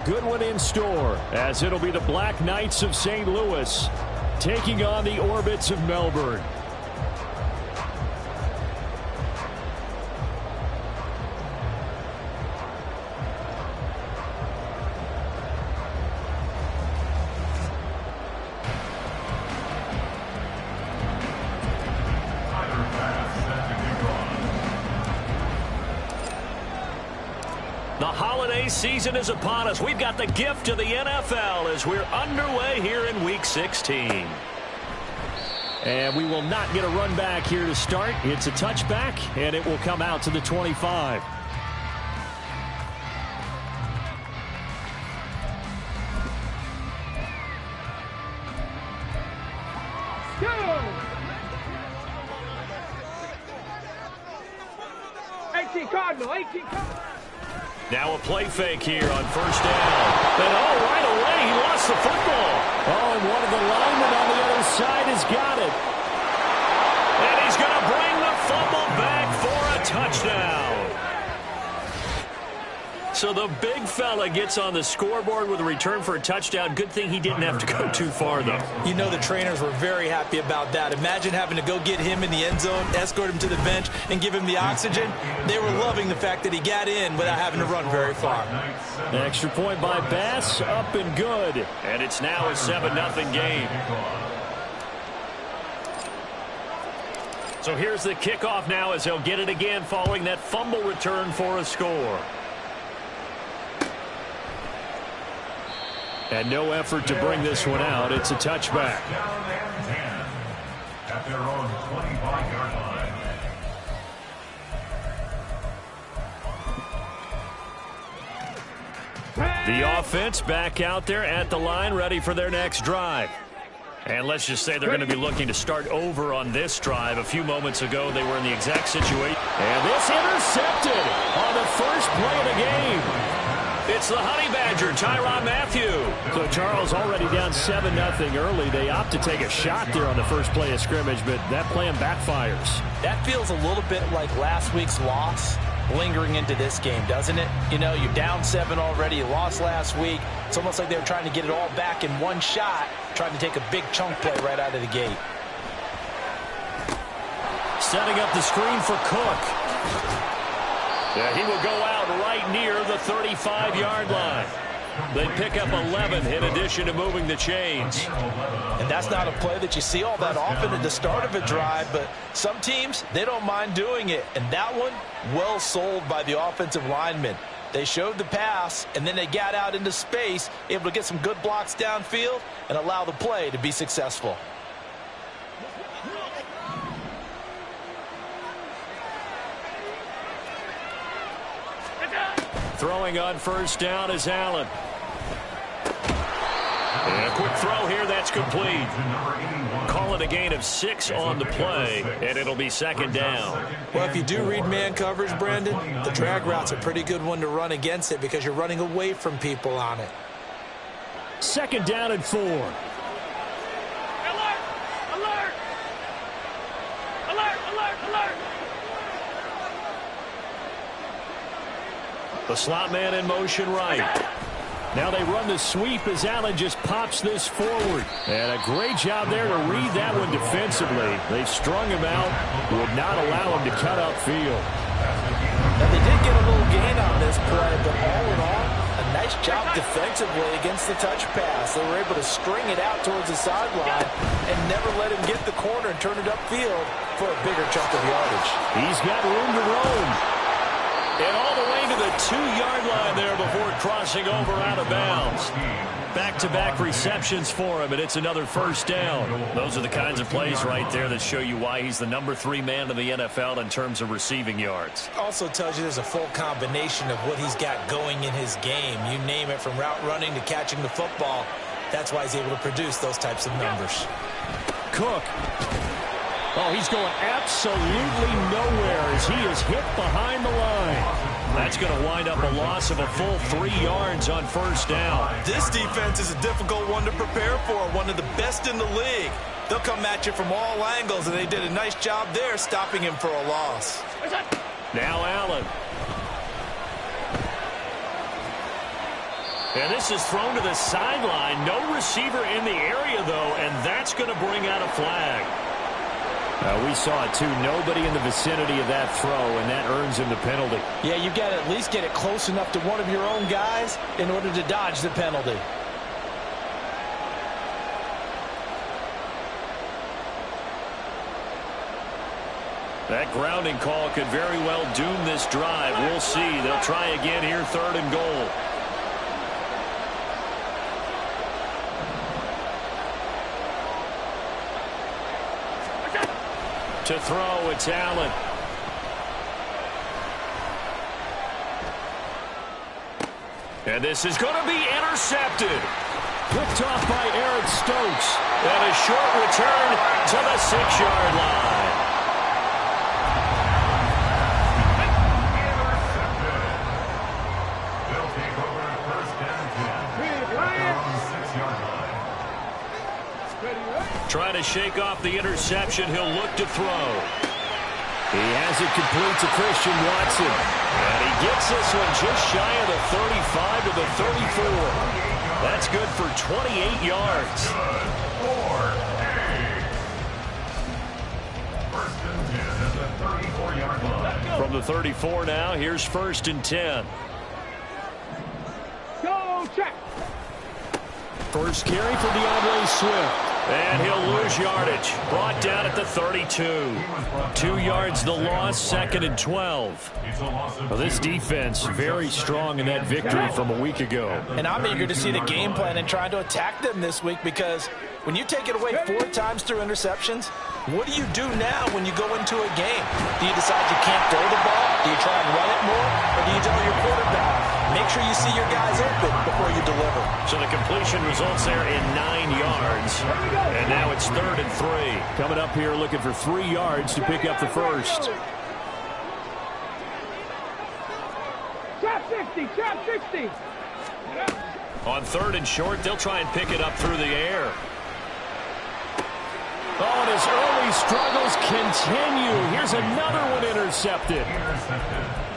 Good one in store, as it'll be the Black Knights of St. Louis taking on the Orbits of Melbourne. The holiday season is upon us. We've got the gift of the NFL as we're underway here in Week 16. And we will not get a run back here to start. It's a touchback, and it will come out to the 25. Go! 18 Cardinal, 18 Cardinal. Now a play fake here on first down. And right away, he lost the football. And one of the linemen on the other side has got it. And he's going to bring the fumble back for a touchdown. So the big fella gets on the scoreboard with a return for a touchdown. Good thing he didn't have to go too far, though. You know the trainers were very happy about that. Imagine having to go get him in the end zone, escort him to the bench, and give him the oxygen. They were loving the fact that he got in without having to run very far. An extra point by Bass, up and good. And it's now a 7-0 game. So here's the kickoff now as they'll get it again following that fumble return for a score. And no effort to bring this one out. It's a touchback. At their own 25-yard line. The offense back out there at the line, ready for their next drive. And let's just say they're going to be looking to start over on this drive. A few moments ago, they were in the exact situation. And this intercepted on the first play of the game. It's the Honey Badger, Tyrann Mathieu. So Charles already down 7-0 early. They opt to take a shot there on the first play of scrimmage, but that plan backfires. That feels a little bit like last week's loss lingering into this game, doesn't it? You know, you're down 7 already. You lost last week. It's almost like they were trying to get it all back in one shot, trying to take a big chunk play right out of the gate. Setting up the screen for Cook. Yeah, he will go out right near the 35-yard line. They pick up 11 in addition to moving the chains. And that's not a play that you see all that often at the start of a drive, but some teams, they don't mind doing it. And that one, well sold by the offensive linemen. They showed the pass, and then they got out into space, able to get some good blocks downfield and allow the play to be successful. Throwing on first down is Allen. And a quick throw here, that's complete. Call it a gain of 6 on the play, and it'll be second down. Well, if you do read man coverage, Brandon, the drag route's a pretty good one to run against it because you're running away from people on it. Second down and 4. Alert! Alert! Alert! Alert! Alert! The slot man in motion right. Now they run the sweep as Allen just pops this forward. And a great job there to read that one defensively. They strung him out, would not allow him to cut upfield. Now they did get a little gain on this play, but all in all, a nice job defensively against the touch pass. They were able to string it out towards the sideline and never let him get the corner and turn it upfield for a bigger chunk of yardage. He's got room to roam. And all the way to the 2-yard line there before crossing over out of bounds. Back-to-back receptions for him, and it's another first down. Those are the kinds of plays right there that show you why he's the number 3 man in the NFL in terms of receiving yards. Also tells you there's a full combination of what he's got going in his game. You name it, from route running to catching the football. That's why he's able to produce those types of numbers. Cook. Oh, he's going absolutely nowhere as he is hit behind the line. That's going to wind up a loss of a full 3 yards on first down. This defense is a difficult one to prepare for, one of the best in the league. They'll come at you from all angles, and they did a nice job there stopping him for a loss. Now Allen. And this is thrown to the sideline. No receiver in the area, though, and that's going to bring out a flag. We saw it, too. Nobody in the vicinity of that throw, and that earns him the penalty. Yeah, you've got to at least get it close enough to one of your own guys in order to dodge the penalty. That grounding call could very well doom this drive. We'll see. They'll try again here, 3rd and goal. To throw, it's Allen. And this is going to be intercepted. Picked off by Aaron Stokes. And a short return to the 6-yard line. They'll take over 1st and 10 from the 6-yard line. Trying to shake off the interception. He'll look to throw. He has it complete to Christian Watson. And he gets this one just shy of the 35 to the 34. That's good for 28 yards. First and 10 at the 34-yard line. From the 34 now, here's 1st and 10. Go check. First carry for DeAndre Swift. And he'll lose yardage. Brought down at the 32. 2 yards the loss, 2nd and 12. Well, this defense very strong in that victory from a week ago. And I'm eager to see the game plan and trying to attack them this week, because when you take it away 4 times through interceptions, what do you do now when you go into a game? Do you decide you can't throw the ball? Do you try and run it more? Or do you tell your quarterback, make sure you see your guys open before you deliver? So the completion results there in 9 yards. And now it's 3rd and 3. Coming up here looking for 3 yards to pick up the first. Trap 60, trap 60. On 3rd and short, they'll try and pick it up through the air. Oh, and his early struggles continue. Here's another one intercepted.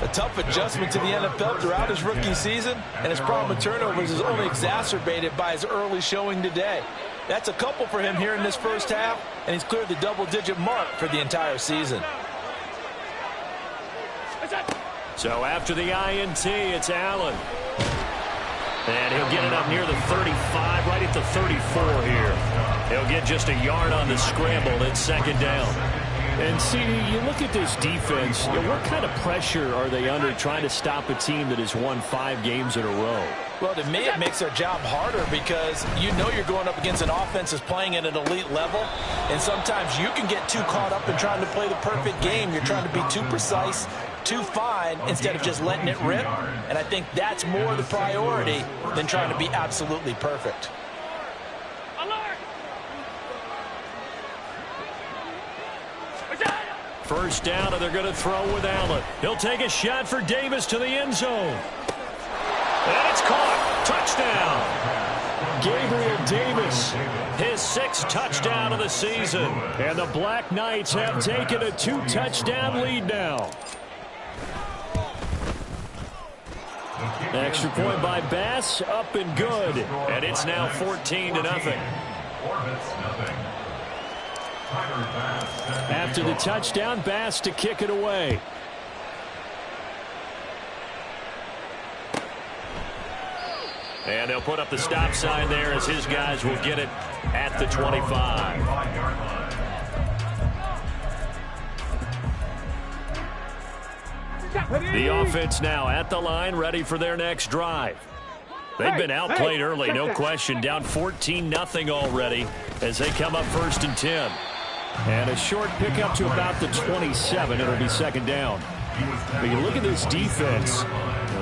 A tough adjustment to the NFL throughout his rookie season, and his problem with turnovers is only exacerbated by his early showing today. That's a couple for him here in this first half, and he's cleared the double-digit mark for the entire season. So after the INT, it's Allen. And he'll get it up near the 35, right at the 34 here. He'll get just a yard on the scramble. It's 2nd down. And see, you look at this defense, what kind of pressure are they under trying to stop a team that has won 5 games in a row? Well, to me, it makes their job harder, because you know you're going up against an offense that's playing at an elite level, and sometimes you can get too caught up in trying to play the perfect game. You're trying to be too precise, too fine, instead of just letting it rip, and I think that's more the priority than trying to be absolutely perfect. Alert. First down, and they're going to throw with Allen. He'll take a shot for Davis to the end zone. And it's caught. Touchdown. Gabriel Davis. His 6th touchdown of the season. And the Black Knights have taken a 2-touchdown lead now. Extra point by Bass, up and good. And it's now 14-0. After the touchdown, Bass to kick it away. And they'll put up the stop sign there as his guys will get it at the 25. The offense now at the line, ready for their next drive. They've been outplayed early, no question. Down 14-0 already as they come up 1st and 10. And a short pickup to about the 27. It'll be 2nd down. But you look at this defense.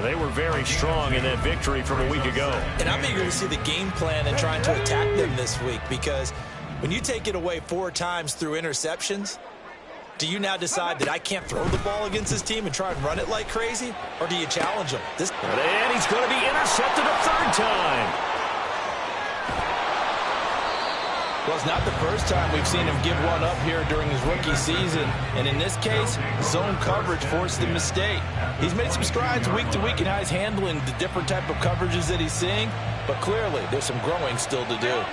They were very strong in that victory from a week ago. And I'm eager to see the game plan and trying to attack them this week, because when you take it away 4 times through interceptions, do you now decide that I can't throw the ball against this team and try and run it like crazy? Or do you challenge him? And he's going to be intercepted a 3rd time. Well, it's not the first time we've seen him give one up here during his rookie season. And in this case, zone coverage forced the mistake. He's made some strides week to week in how he's handling the different type of coverages that he's seeing. But clearly, there's some growing still to do.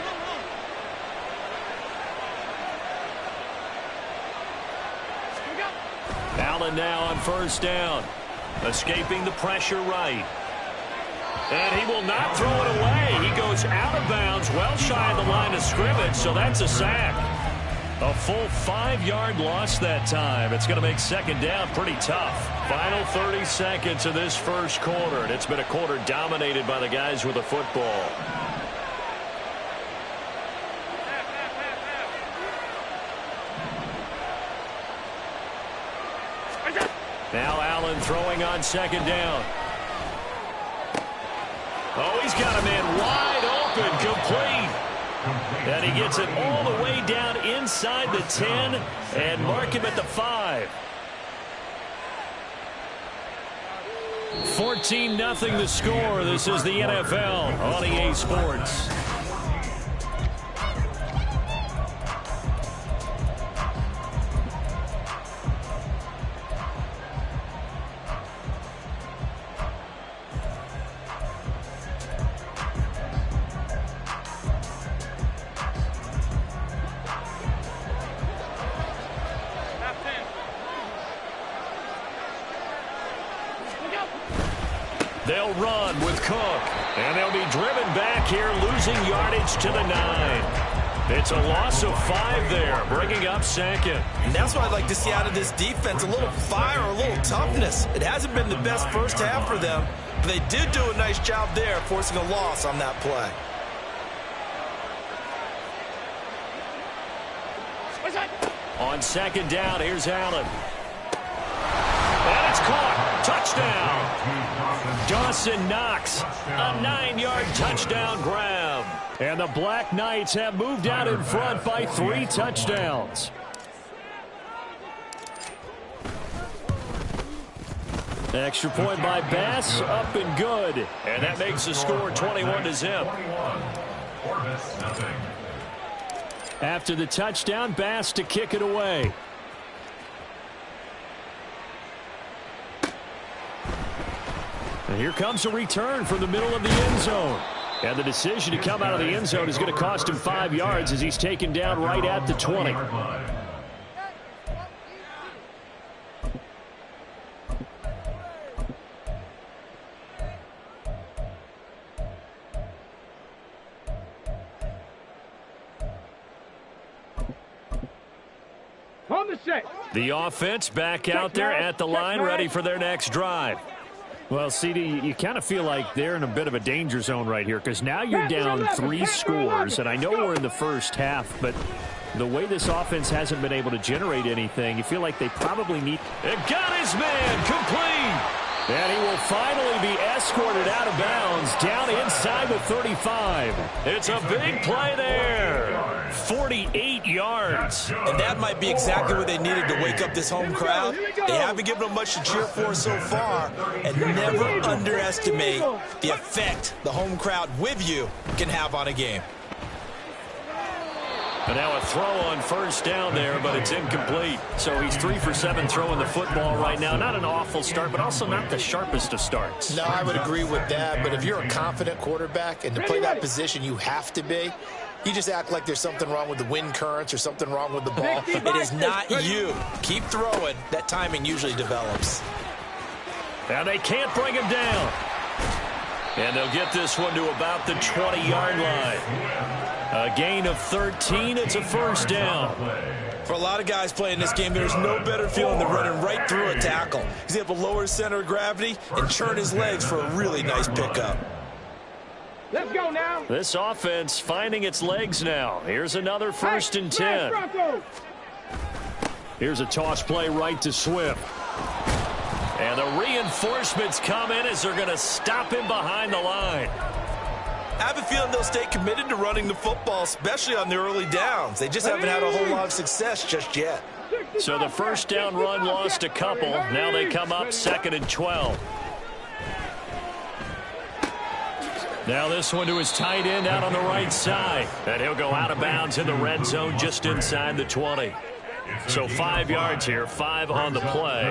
Allen now on first down. Escaping the pressure right. And he will not throw it away. He goes out of bounds, well shy of the line of scrimmage, so that's a sack. A full 5-yard loss that time. It's going to make second down pretty tough. Final 30 seconds of this first quarter, and it's been a quarter dominated by the guys with the football. Now Allen throwing on second down. Oh, he's got a man wide open, complete. And he gets it all the way down inside the 10 and mark him at the 5. 14-0 the score. This is the NFL on EA Sports. They'll run with Cook, and they'll be driven back here, losing yardage to the 9. It's a loss of 5 there, bringing up second. And that's what I'd like to see out of this defense, a little fire, a little toughness. It hasn't been the best first half for them, but they did do a nice job there, forcing a loss on that play. On second down, here's Allen. And it's caught. Touchdown. Dawson Knox, a 9-yard touchdown grab. And the Black Knights have moved out in front by 3 touchdowns. Extra point by Bass, up and good. And that makes the score 21-0. After the touchdown, Bass to kick it away. And here comes a return from the middle of the end zone. And the decision to come out of the end zone is going to cost him 5 yards as he's taken down right at the 20. On the set. The offense back out there at the line, ready for their next drive. Well, CD, you kind of feel like they're in a bit of a danger zone right here because now you're down 3 scores, and I know we're in the first half, but the way this offense hasn't been able to generate anything, you feel like they probably need... It got his man complete. And he will finally be escorted out of bounds down inside the 35. It's a big play there. 48 yards. And that might be exactly what they needed to wake up this home crowd. They haven't given them much to cheer for so far. And never underestimate the effect the home crowd with you can have on a game. And now a throw on first down there, but it's incomplete. So he's 3 for 7 throwing the football right now. Not an awful start, but also not the sharpest of starts. No, I would agree with that. But if you're a confident quarterback and to play that position, you have to be. You just act like there's something wrong with the wind currents or something wrong with the ball. It is not you. Keep throwing. That timing usually develops. And they can't bring him down. And they'll get this one to about the 20-yard line. A gain of 13. It's a first down. For a lot of guys playing this game, there's no better feeling than running right through a tackle. He's able to lower his center of gravity and churn his legs for a really nice pickup. Let's go now. This offense finding its legs now. Here's another 1st and 10. Here's a toss play right to Swift. And the reinforcements come in as they're going to stop him behind the line. I have a feeling they'll stay committed to running the football, especially on the early downs. They just haven't had a whole lot of success just yet. So the first down run lost a couple. Now they come up 2nd and 12. Now this one to his tight end out on the right side. And he'll go out of bounds in the red zone just inside the 20. So 5 yards here, 5 on the play.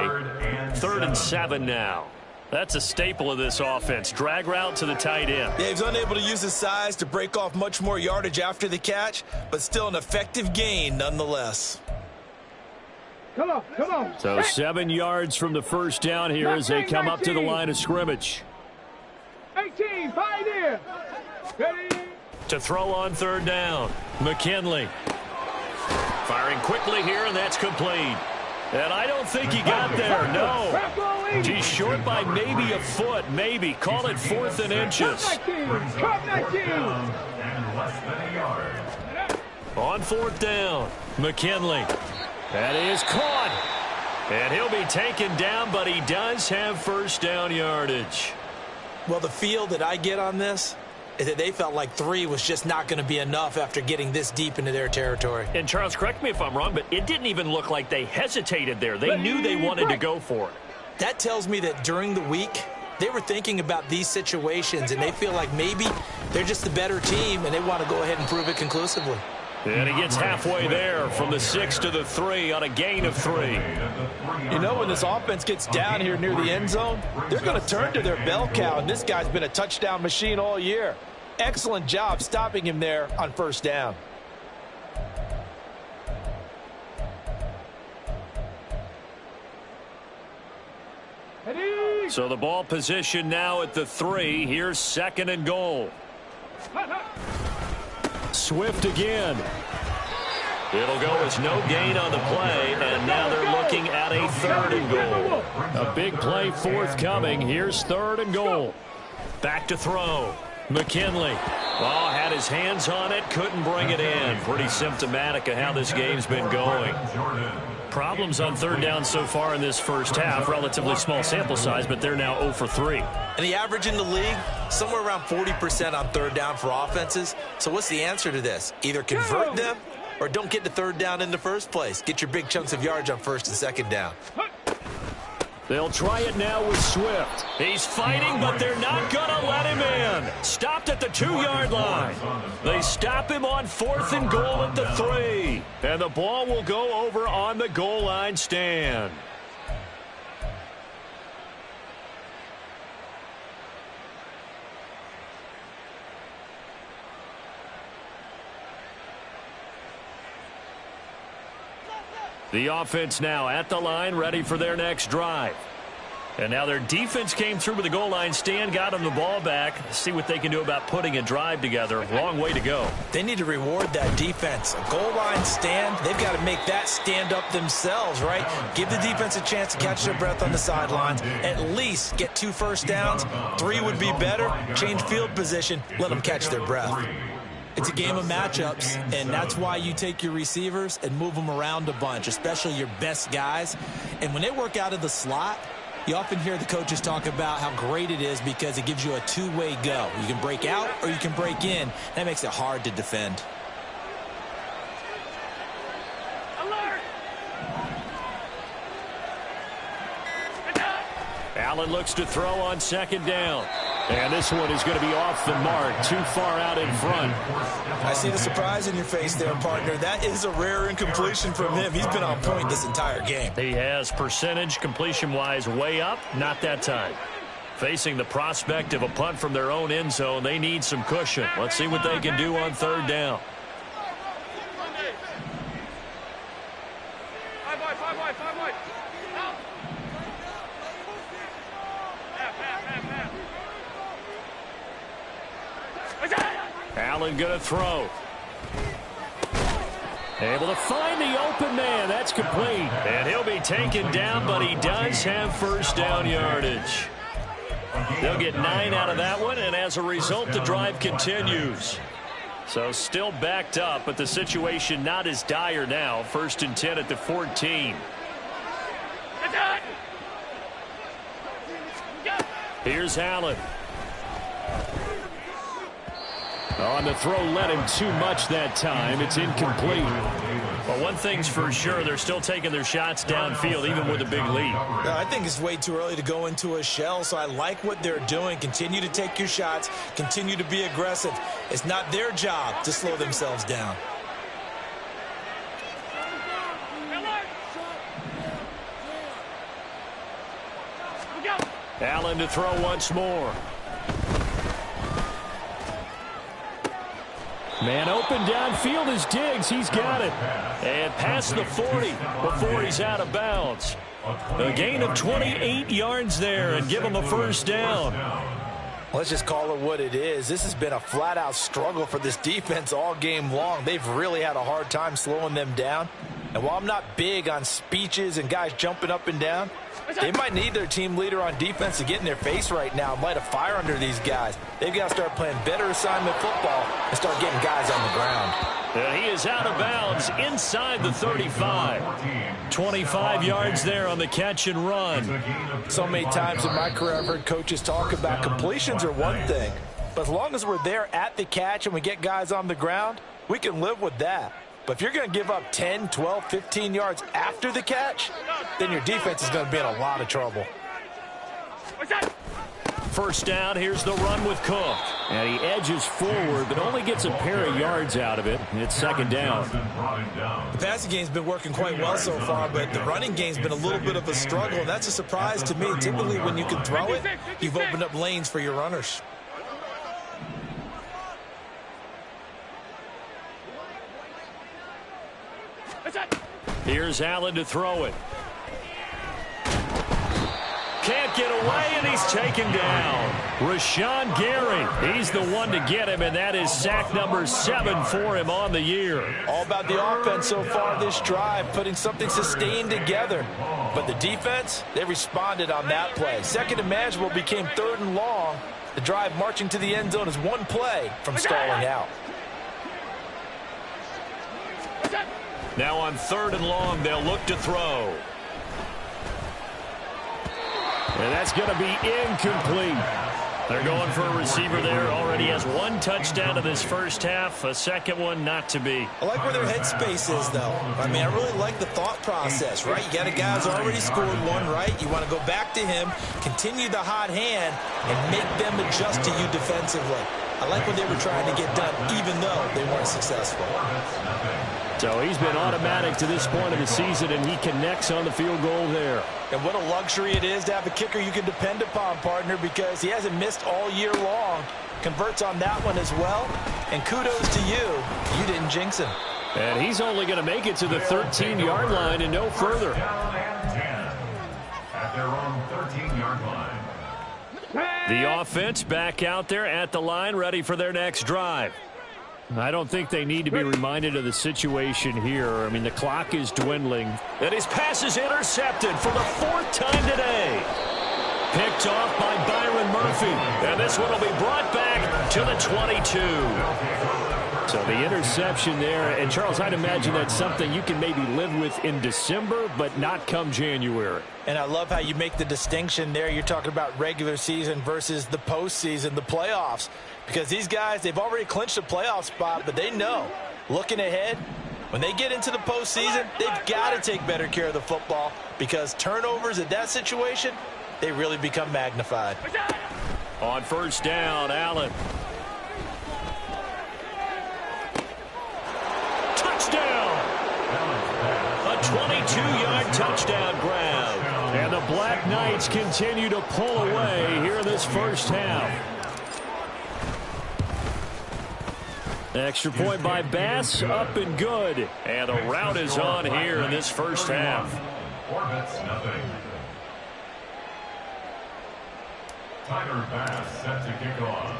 3rd and 7 now. That's a staple of this offense. Drag route to the tight end. Yeah, he's unable to use his size to break off much more yardage after the catch, but still an effective gain nonetheless. Come on, come on. So 7 yards from the first down here as they come up to the line of scrimmage. 18, pioneer. Ready. To throw on 3rd down. McKinley. Firing quickly here, and that's complete. And I don't think he got there, no. He's short by maybe a foot, maybe. Call it 4th and inches. On 4th down, McKinley. That is caught. And he'll be taken down, but he does have first down yardage. Well, the feel that I get on this is that they felt like 3 was just not going to be enough after getting this deep into their territory. And Charles, correct me if I'm wrong, but it didn't even look like they hesitated there. They knew they wanted to go for it. That tells me that during the week, they were thinking about these situations, and they feel like maybe they're just the better team, and they want to go ahead and prove it conclusively. And he gets halfway there from the 6 to the 3 on a gain of 3. You know, when this offense gets down here near the end zone, they're going to turn to their bell cow, and this guy's been a touchdown machine all year. Excellent job stopping him there on first down. So the ball position now at the 3. Here's 2nd and goal. Swift again. It'll go as no gain on the play, and now they're looking at a 3rd and goal. A big play forthcoming. Here's 3rd and goal. Back to throw. McKinley. Oh, had his hands on it, couldn't bring it in. Pretty symptomatic of how this game's been going. Problems on 3rd down so far in this first half. Relatively small sample size, but they're now 0 for 3. And the average in the league, somewhere around 40% on 3rd down for offenses. So what's the answer to this? Either convert them or don't get to 3rd down in the first place. Get your big chunks of yards on 1st and 2nd down. They'll try it now with Swift. He's fighting, but they're not going to let him in. Stopped at the 2-yard line. They stop him on 4th and goal at the 3. And the ball will go over on the goal line stand. The offense now at the line, ready for their next drive. And now their defense came through with the goal line stand, got them the ball back. See what they can do about putting a drive together. Long way to go. They need to reward that defense. A goal line stand, they've got to make that stand up themselves, right? Give the defense a chance to catch their breath on the sidelines. At least get 2 first downs. 3 would be better. Change field position. Let them catch their breath. It's a game of matchups, and that's why you take your receivers and move them around a bunch, especially your best guys. And when they work out of the slot, you often hear the coaches talk about how great it is because it gives you a 2-way go. You can break out or you can break in. That makes it hard to defend. Alert! Allen looks to throw on 2nd down. And this one is going to be off the mark, too far out in front. I see the surprise in your face there, partner. That is a rare incompletion from him. He's been on point this entire game. He has percentage completion-wise way up, not that time. Facing the prospect of a punt from their own end zone, they need some cushion. Let's see what they can do on 3rd down. Allen going to throw. Able to find the open man. That's complete. And he'll be taken down, but he does have first down yardage. They'll get 9 out of that one, and as a result, the drive continues. So still backed up, but the situation not as dire now. 1st and 10 at the 14. Here's Allen. On the throw, led him too much that time. It's incomplete. Well, one thing's for sure, they're still taking their shots downfield, even with a big lead. I think it's way too early to go into a shell, so I like what they're doing. Continue to take your shots. Continue to be aggressive. It's not their job to slow themselves down. Allen to throw once more. Man open downfield is Diggs. He's got it. And past the 40 before he's out of bounds. A gain of 28 yards there and give him a first down. Let's just call it what it is. This has been a flat-out struggle for this defense all game long. They've really had a hard time slowing them down. And while I'm not big on speeches and guys jumping up and down, they might need their team leader on defense to get in their face right now and light a fire under these guys. They've got to start playing better assignment football and start getting guys on the ground. And he is out of bounds inside the 35. 25 yards there on the catch and run. So many times in my career I've heard coaches talk about completions are one thing, but as long as we're there at the catch and we get guys on the ground, we can live with that. But if you're going to give up 10, 12, 15 yards after the catch, then your defense is going to be in a lot of trouble. First down, here's the run with Cook. And he edges forward, but only gets a pair of yards out of it. It's second down. The passing game's been working quite well so far, but the running game's been a little bit of a struggle, and that's a surprise to me. Typically, when you can throw it, you've opened up lanes for your runners. Here's Allen to throw it. Can't get away, and he's taken down. Rashawn Gary, he's the one to get him, and that is sack number 7 for him on the year. All about the offense so far this drive, putting something sustained together. But the defense, they responded on that play. Second and manageable became third and long. The drive marching to the end zone is one play from stalling out. Now on third and long, they'll look to throw. And that's going to be incomplete. They're going for a receiver there. Already has one touchdown in this first half. A second one not to be. I like where their headspace is, though. I mean, I really like the thought process, right? You got a guy who's already scored one, right? You want to go back to him, continue the hot hand, and make them adjust to you defensively. I like what they were trying to get done, even though they weren't successful. So he's been automatic to this point of the season, and he connects on the field goal there. And what a luxury it is to have a kicker you can depend upon, partner, because he hasn't missed all year long. Converts on that one as well. And kudos to you. You didn't jinx him. And he's only going to make it to the 13-yard line and no further. At their own 13-yard line. The offense back out there at the line, ready for their next drive. I don't think they need to be reminded of the situation here. I mean, the clock is dwindling. And his pass is intercepted for the 4th time today. Picked off by Byron Murphy. And this one will be brought back to the 22. So the interception there. And, Charles, I'd imagine that's something you can maybe live with in December, but not come January. And I love how you make the distinction there. You're talking about regular season versus the postseason, the playoffs. Because these guys, they've already clinched a playoff spot, but they know, looking ahead, when they get into the postseason, they've got to take better care of the football because turnovers in that situation, they really become magnified. On first down, Allen. Touchdown! A 22-yard touchdown grab. And the Black Knights continue to pull away here in this first half. Extra point by Bass, up and good. And the route is on here in this first half. Orbits, nothing. Tyler Bass set to kick off.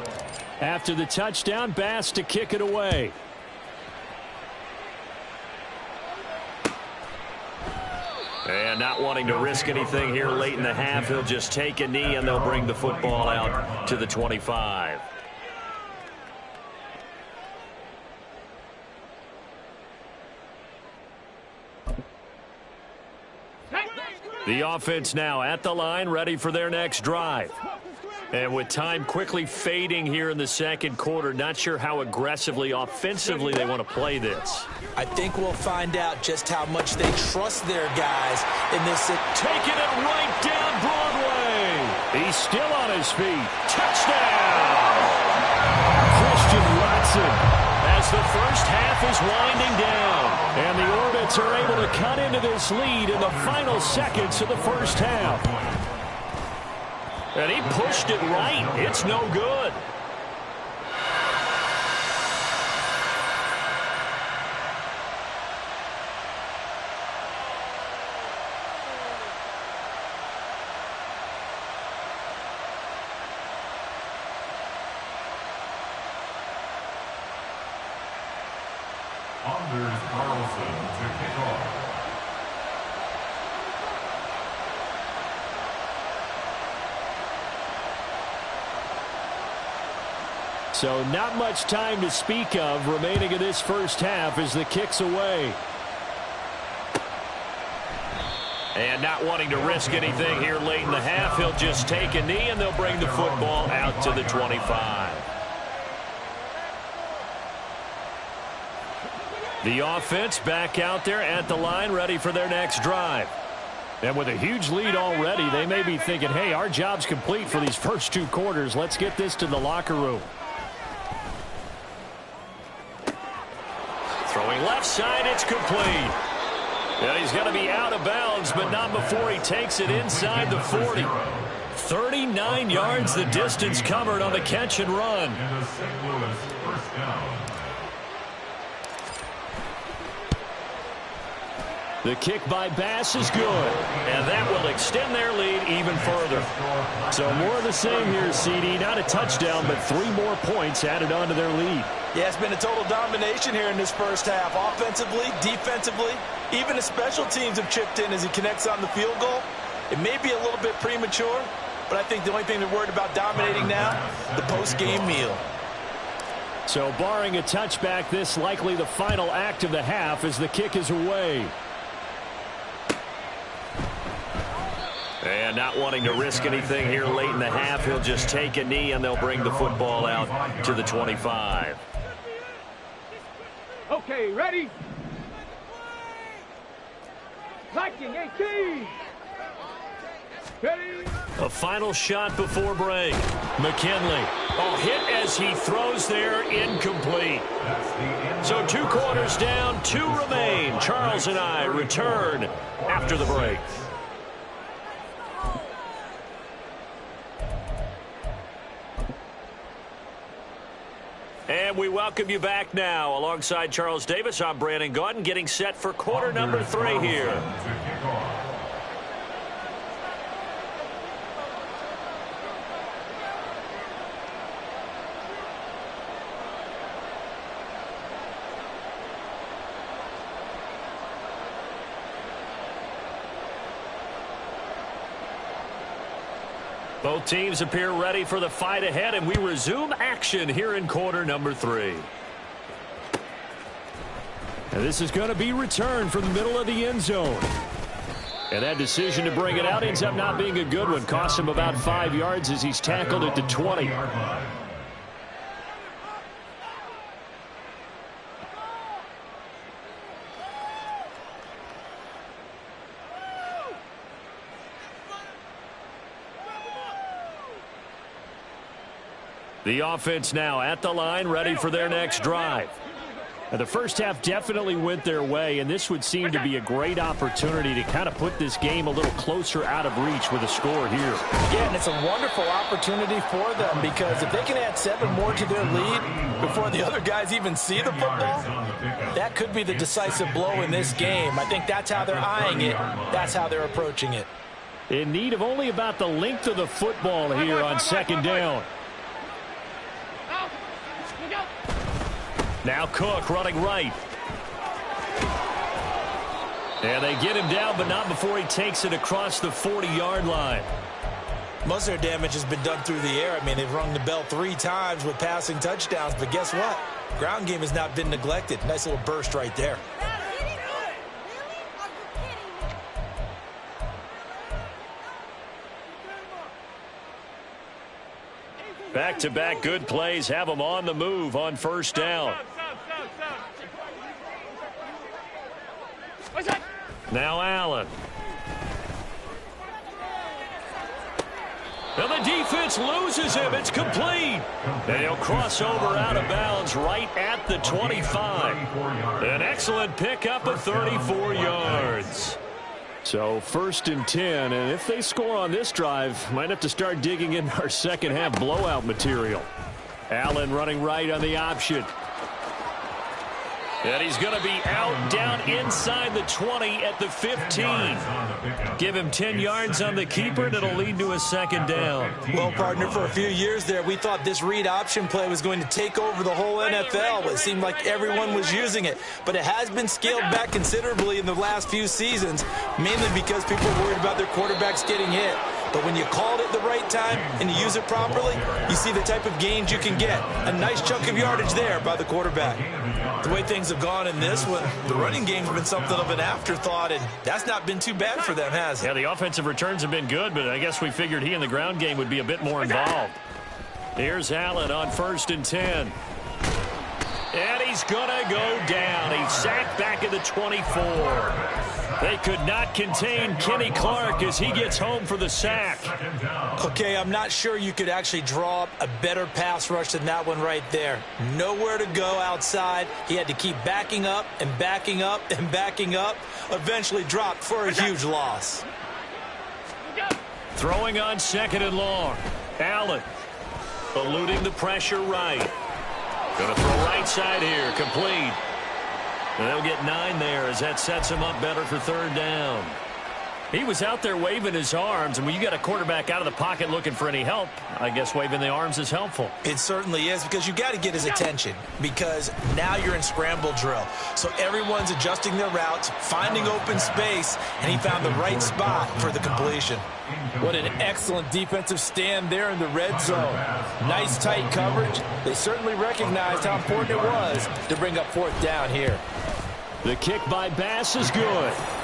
After the touchdown, Bass to kick it away. And not wanting to risk anything here late in the half, he'll just take a knee and they'll bring the football out to the 25. The offense now at the line, ready for their next drive. And with time quickly fading here in the second quarter, not sure how aggressively, offensively they want to play this. I think we'll find out just how much they trust their guys in this. Taking it right down Broadway. He's still on his feet. Touchdown! Christian Watson as the first half is winding down. And the Orbits are able to cut into this lead in the final seconds of the first half. And he pushed it right. It's no good. Anders Carlson to kick off. So not much time to speak of remaining in this first half as the kick's away. And not wanting to risk anything here late in the half, he'll just take a knee and they'll bring the football out to the 25. The offense back out there at the line, ready for their next drive. And with a huge lead already, they may be thinking, hey, our job's complete for these first two quarters. Let's get this to the locker room. Throwing left side, it's complete. And he's going to be out of bounds, but not before he takes it inside the 40. 39 yards the distance covered on the catch and run. And the St. Louis first down. The kick by Bass is good. And that will extend their lead even further. So more of the same here, CD. Not a touchdown, but 3 more points added on to their lead. Yeah, it's been a total domination here in this first half. Offensively, defensively, even the special teams have chipped in as he connects on the field goal. It may be a little bit premature, but I think the only thing they're worried about dominating now, the post-game meal. So barring a touchback, this likely the final act of the half as the kick is away. And not wanting to risk anything here late in the half, he'll just take a knee and they'll bring the football out to the 25. Okay, ready? Viking 18. Ready? A final shot before break. McKinley. Oh, hit as he throws there, incomplete. So 2 quarters down, 2 remain. Charles and I return after the break. And we welcome you back now. Alongside Charles Davis, I'm Brandon Gaudin, getting set for quarter number 3 here. Both teams appear ready for the fight ahead, and we resume action here in quarter number 3. And this is going to be returned from the middle of the end zone. And that decision to bring it out ends up not being a good one. Costs him about 5 yards as he's tackled at the 20. The offense now at the line, ready for their next drive. And the first half definitely went their way, and this would seem to be a great opportunity to kind of put this game a little closer out of reach with a score here. Yeah, and it's a wonderful opportunity for them because if they can add 7 more to their lead before the other guys even see the football, that could be the decisive blow in this game. I think that's how they're eyeing it. That's how they're approaching it. In need of only about the length of the football here on second down. Now Cook running right. And they get him down, but not before he takes it across the 40-yard line. Most of their damage has been done through the air. I mean, they've rung the bell 3 times with passing touchdowns, but guess what? Ground game has not been neglected. Nice little burst right there. Back-to-back good plays have them on the move on first down. Now Allen. And the defense loses him. It's complete. And he'll cross over out of bounds right at the 25. An excellent pickup of 34 yards. So 1st and 10, and if they score on this drive, might have to start digging in our second half blowout material. Allen running right on the option. And he's going to be out down inside the 20 at the 15. Give him 10 yards on the keeper, and it'll lead to a second down. Well, partner, for a few years there, we thought this read option play was going to take over the whole NFL. It seemed like everyone was using it. But it has been scaled back considerably in the last few seasons, mainly because people are worried about their quarterbacks getting hit. But when you call it at the right time and you use it properly, you see the type of gains you can get. A nice chunk of yardage there by the quarterback. The way things have gone in this one, the running game's been something of an afterthought, and that's not been too bad for them, has it? Yeah, the offensive returns have been good, but I guess we figured he in the ground game would be a bit more involved. Here's Allen on 1st and 10. And he's going to go down. He's sacked back at the 24. They could not contain Kenny Clark as he gets home for the sack. Okay, I'm not sure you could actually draw up a better pass rush than that one right there. Nowhere to go outside. He had to keep backing up and backing up and backing up. Eventually dropped for a huge loss. Throwing on 2nd and long. Allen eluding the pressure right. Going to throw right side here. Complete. And they'll get 9 there as that sets him up better for 3rd down. He was out there waving his arms, and when you got a quarterback out of the pocket looking for any help, I guess waving the arms is helpful. It certainly is, because you got to get his attention, because now you're in scramble drill. So everyone's adjusting their routes, finding open space, and he found the right spot for the completion. What an excellent defensive stand there in the red zone. Nice tight coverage. They certainly recognized how important it was to bring up 4th down here. The kick by Bass is good.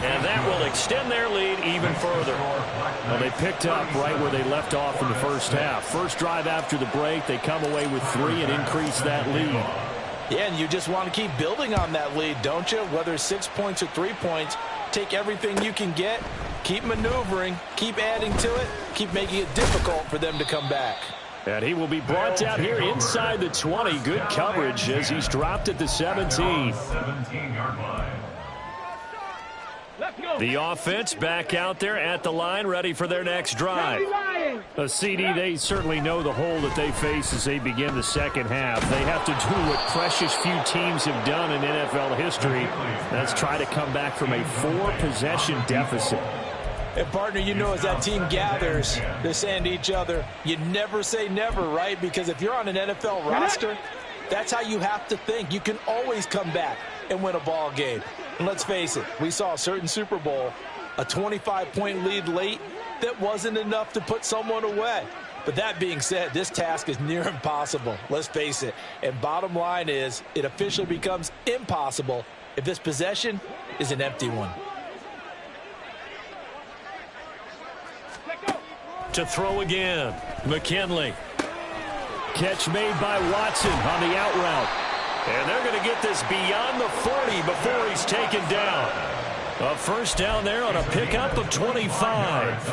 And that will extend their lead even further. Well, they picked up right where they left off in the first half. First drive after the break, they come away with 3 and increase that lead. Yeah, and you just want to keep building on that lead, don't you? Whether it's 6 points or 3 points, take everything you can get, keep maneuvering, keep adding to it, keep making it difficult for them to come back. And he will be brought down here inside the 20. Good coverage as he's dropped at the 17. The offense back out there at the line, ready for their next drive. A CD, they certainly know the hole that they face as they begin the second half. They have to do what precious few teams have done in NFL history. That's try to come back from a 4-possession deficit. And, partner, you know, as that team gathers, they're saying to each other, you never say never, right? Because if you're on an NFL roster, that's how you have to think. You can always come back and win a ball game. And let's face it, we saw a certain Super Bowl, a 25-point lead late that wasn't enough to put someone away. But that being said, this task is near impossible. Let's face it. And bottom line is, it officially becomes impossible if this possession is an empty one. To throw again, McKinley. Catch made by Watson on the out route. And they're going to get this beyond the 40 before he's taken down. A first down there on a pickup of 25.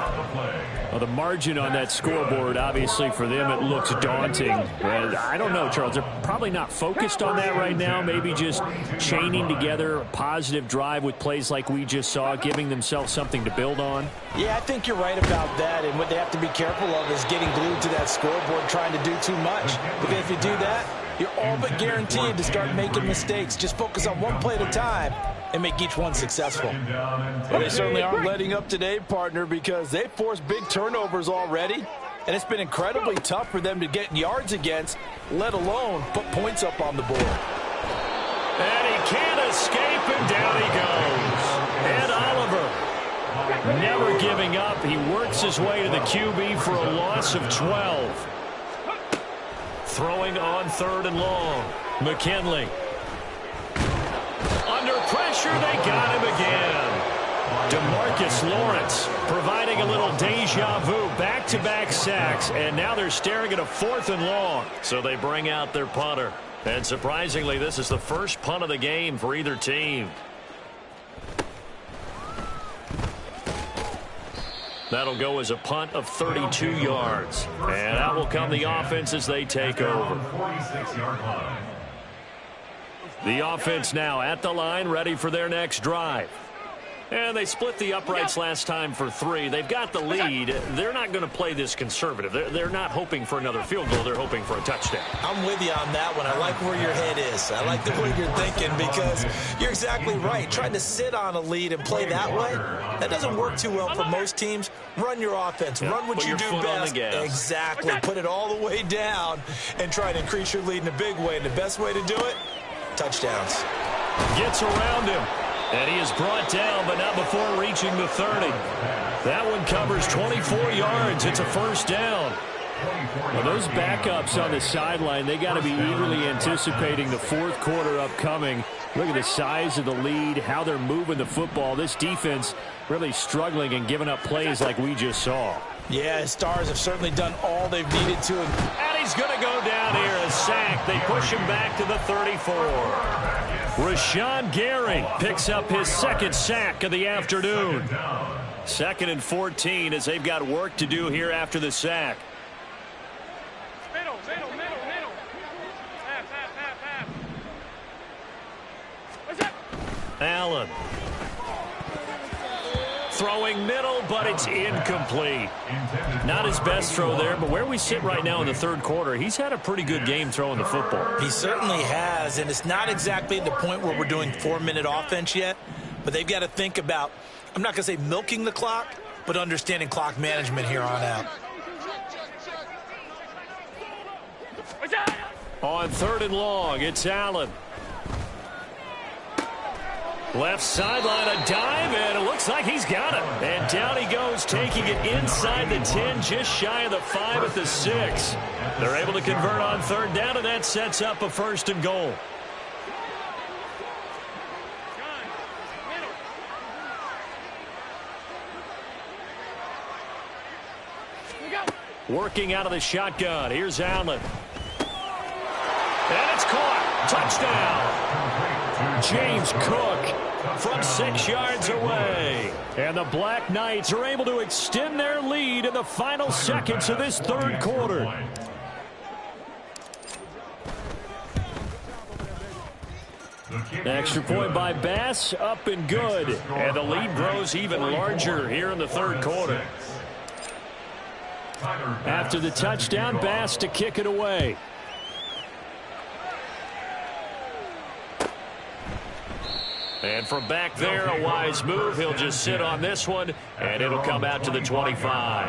Well, the margin on that scoreboard, obviously, for them, it looks daunting. And I don't know, Charles. They're probably not focused on that right now. Maybe just chaining together a positive drive with plays like we just saw, giving themselves something to build on. Yeah, I think you're right about that. And what they have to be careful of is getting glued to that scoreboard, trying to do too much. Because if you do that, you're all but guaranteed to start making mistakes. Just focus on one play at a time and make each one successful. Well, they certainly aren't letting up today, partner, because they've forced big turnovers already, and it's been incredibly tough for them to get yards against, let alone put points up on the board. And he can't escape, and down he goes. And Oliver, never giving up. He works his way to the QB for a loss of 12. Throwing on 3rd and long. McKinley. Under pressure, they got him again. DeMarcus Lawrence providing a little deja vu, back-to-back sacks, and now they're staring at a 4th and long. So they bring out their punter. And surprisingly, this is the first punt of the game for either team. That'll go as a punt of 32 yards. And out will come the offense as they take over. 46-yard line. The offense now at the line, ready for their next drive. And they split the uprights last time for 3. They've got the lead. They're not going to play this conservative. They're not hoping for another field goal. They're hoping for a touchdown. I'm with you on that one. I like where your head is. I like the way you're thinking because you're exactly right. Trying to sit on a lead and play that way, that doesn't work too well for most teams. Run your offense. Run what you do best. Exactly. Put it all the way down and try to increase your lead in a big way. And the best way to do it, touchdowns. Gets around him. And he is brought down, but not before reaching the 30. That one covers 24 yards. It's a first down. Well, those backups on the sideline, they got to be eagerly anticipating the 4th quarter upcoming. Look at the size of the lead, how they're moving the football. This defense really struggling and giving up plays like we just saw. Yeah, Stars have certainly done all they've needed to. And he's going to go down here, a sack. They push him back to the 34. Rashawn Gary picks up his 2nd sack of the afternoon. 2nd and 14 as they've got work to do here after the sack. Middle. Half. What's that? Allen. Throwing middle, but it's incomplete. Not his best throw there, but where we sit right now in the 3rd quarter, he's had a pretty good game throwing the football. He certainly has, and it's not exactly at the point where we're doing 4-minute offense yet, but they've got to think about, I'm not going to say milking the clock, but understanding clock management here on out. On 3rd and long, it's Allen. Left sideline, a dive, and it looks like he's got it. And down he goes, taking it inside the 10, just shy of the 5 at the 6. They're able to convert on 3rd down, and that sets up a 1st and goal. Working out of the shotgun. Here's Allen. And it's caught. Touchdown. James Cook from 6 yards away. And the Black Knights are able to extend their lead in the final seconds of this 3rd quarter. Extra point by Bass, up and good. And the lead grows even larger here in the 3rd quarter. After the touchdown, Bass to kick it away. And from back there, a wise move. He'll just sit on this one, and it'll come out to the 25.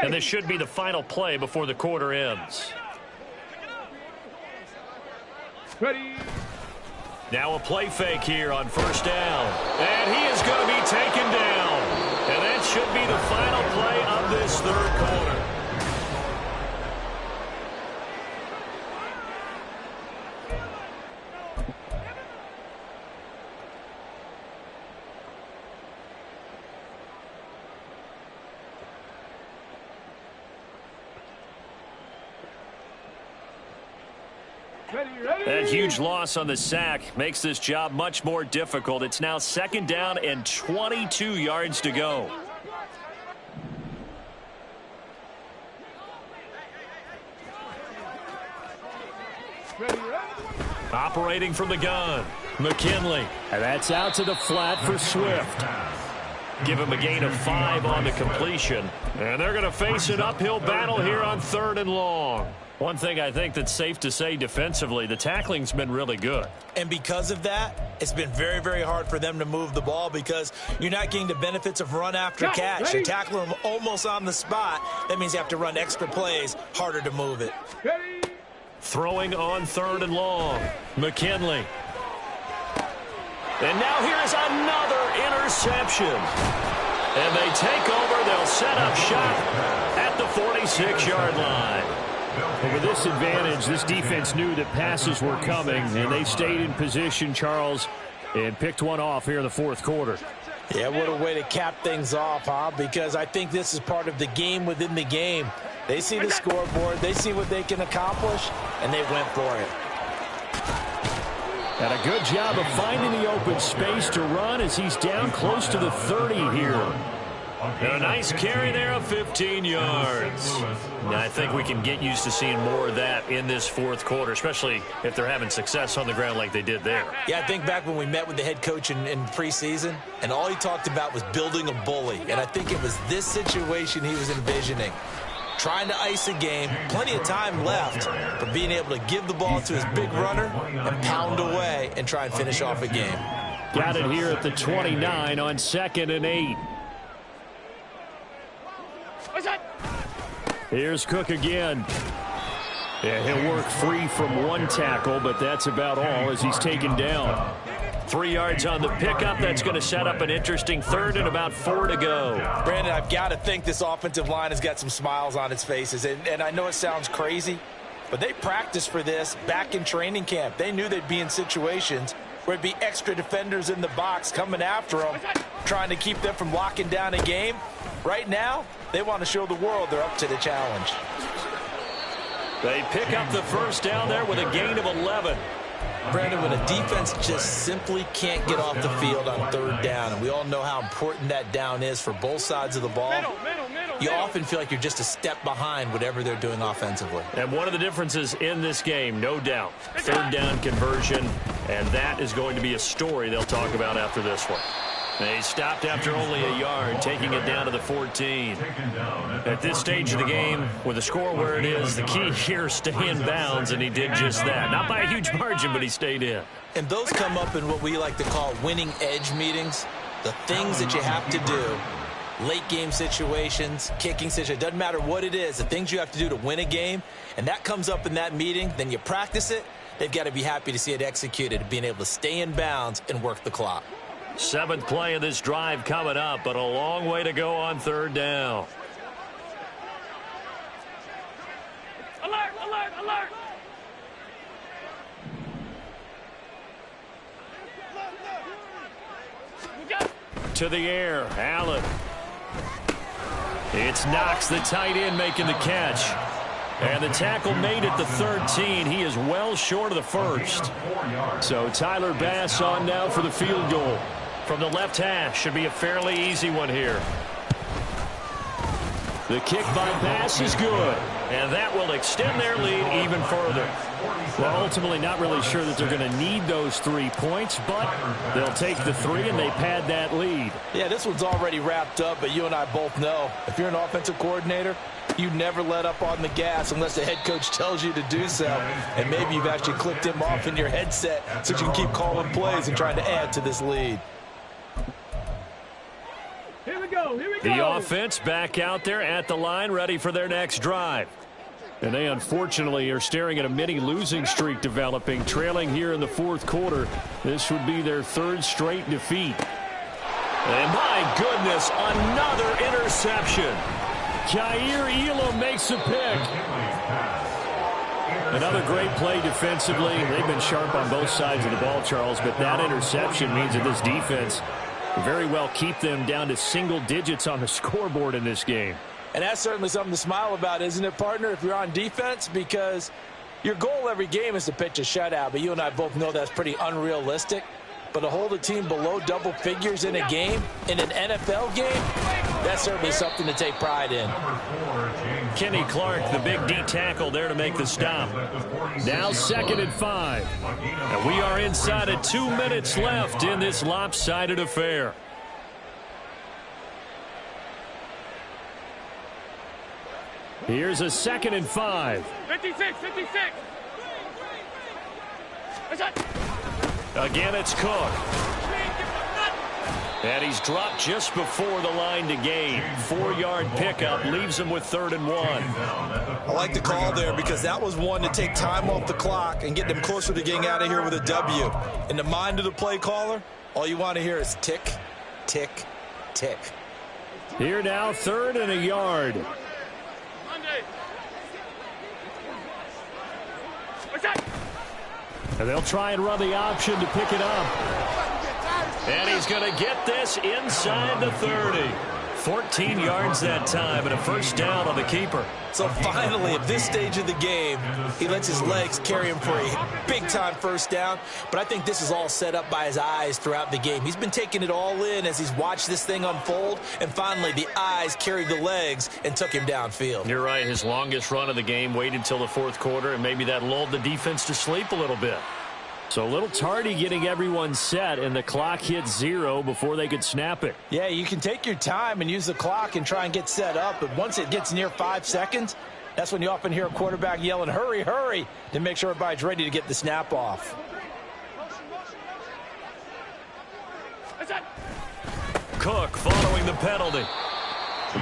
And this should be the final play before the quarter ends. Ready. Now a play fake here on 1st down. And he is going to be taken down. And that should be the final play of this 3rd quarter. That huge loss on the sack makes this job much more difficult. It's now 2nd down and 22 yards to go. Operating from the gun, McKinley. And that's out to the flat for Swift. Give him a gain of 5 on the completion. And they're going to face an uphill battle here on 3rd and long. One thing I think that's safe to say defensively, the tackling's been really good. And because of that, it's been very, very hard for them to move the ball because you're not getting the benefits of run after catch. You're tackling them almost on the spot. That means you have to run extra plays, harder to move it. Throwing on 3rd and long, McKinley. And now here's another interception. And they take over. They'll set up shop at the 46-yard line. And with this advantage, this defense knew that passes were coming, and they stayed in position, Charles, and picked one off here in the fourth quarter. Yeah, what a way to cap things off, huh? Because I think this is part of the game within the game. They see the scoreboard, they see what they can accomplish, and they went for it. And a good job of finding the open space to run as he's down close to the 30 here. And a nice carry there of 15 yards. Now, I think we can get used to seeing more of that in this fourth quarter, especially if they're having success on the ground like they did there. Yeah, I think back when we met with the head coach in preseason, and all he talked about was building a bully. And I think it was this situation he was envisioning. Trying to ice a game, plenty of time left, but being able to give the ball to his big runner and pound away and try and finish off a game. Got it here at the 29 on 2nd and 8. Here's Cook again. Yeah, he'll work free from one tackle, but that's about all as he's taken down. 3 yards on the pickup. That's going to set up an interesting third and about 4 to go. Brandon, I've got to think this offensive line has got some smiles on its faces. And I know it sounds crazy, but they practiced for this back in training camp. They knew they'd be in situations where it'd be extra defenders in the box coming after them, trying to keep them from locking down a game. Right now, they want to show the world they're up to the challenge. They pick up the first down there with a gain of 11. Brandon, when a defense just simply can't get off the field on third down, and we all know how important that down is for both sides of the ball, you often feel like you're just a step behind whatever they're doing offensively. And one of the differences in this game, no doubt, third down conversion, and that is going to be a story they'll talk about after this one. They stopped after only a yard, taking it down to the 14. At this stage of the game, with the score where it is, the key here is stay in bounds, and he did just that. Not by a huge margin, but he stayed in. And those come up in what we like to call winning edge meetings. The things that you have to do, late game situations, kicking situations, doesn't matter what it is, the things you have to do to win a game, and that comes up in that meeting, then you practice it, they've got to be happy to see it executed, being able to stay in bounds and work the clock. 7th play of this drive coming up, but a long way to go on third down. Alert, alert, alert. To the air, Allen. It's Knox, the tight end, making the catch. And the tackle made at the 13. He is well short of the first. So Tyler Bass on now for the field goal. From the left hash, should be a fairly easy one here. The kick by Bass is good. And that will extend their lead even further. Well, ultimately not really sure that they're going to need those 3 points, but they'll take the 3 and they pad that lead. Yeah, this one's already wrapped up, but you and I both know if you're an offensive coordinator, you never let up on the gas unless the head coach tells you to do so. And maybe you've actually clicked him off in your headset so you can keep calling plays and trying to add to this lead. Here we go, here we go. The offense back out there at the line, ready for their next drive. And they unfortunately are staring at a mini losing streak developing, trailing here in the fourth quarter. This would be their 3rd straight defeat. And my goodness, another interception. Jair Elam makes a pick. Another great play defensively. They've been sharp on both sides of the ball, Charles, but that interception means that this defense very well keep them down to single digits on the scoreboard in this game. And that's certainly something to smile about, isn't it, partner, if you're on defense? Because your goal every game is to pitch a shutout, but you and I both know that's pretty unrealistic. But to hold a team below double figures in a game, in an NFL game, that's certainly something to take pride in. Kenny Clark, the big D tackle there to make the stop. Now 2nd and 5. And we are inside of 2 minutes left in this lopsided affair. Here's a 2nd and 5. 56, 56. Again, it's Cook. And he's dropped just before the line to gain. 4-yard pickup leaves him with 3rd and 1. I like the call there because that was one to take time off the clock and get them closer to getting out of here with a W. In the mind of the play caller, all you want to hear is tick, tick, tick. Here now, 3rd and a yard. And they'll try and run the option to pick it up. And he's going to get this inside the 30. 14 yards that time and a first down on the keeper. So finally, at this stage of the game, he lets his legs carry him for a big-time first down. But I think this is all set up by his eyes throughout the game. He's been taking it all in as he's watched this thing unfold. And finally, the eyes carried the legs and took him downfield. You're right. His longest run of the game waited till the fourth quarter, and maybe that lulled the defense to sleep a little bit. So a little tardy getting everyone set, and the clock hit 0 before they could snap it. Yeah, you can take your time and use the clock and try and get set up, but once it gets near 5 seconds, that's when you often hear a quarterback yelling, hurry, hurry, to make sure everybody's ready to get the snap off. Cook following the penalty.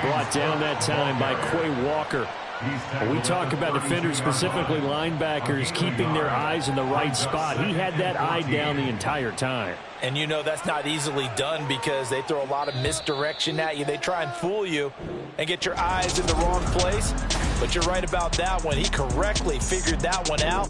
Brought down that time by Quay Walker. When we talk about defenders, specifically linebackers, keeping their eyes in the right spot, he had that eye down the entire time. And you know that's not easily done because they throw a lot of misdirection at you. They try and fool you and get your eyes in the wrong place. But you're right about that one. He correctly figured that one out.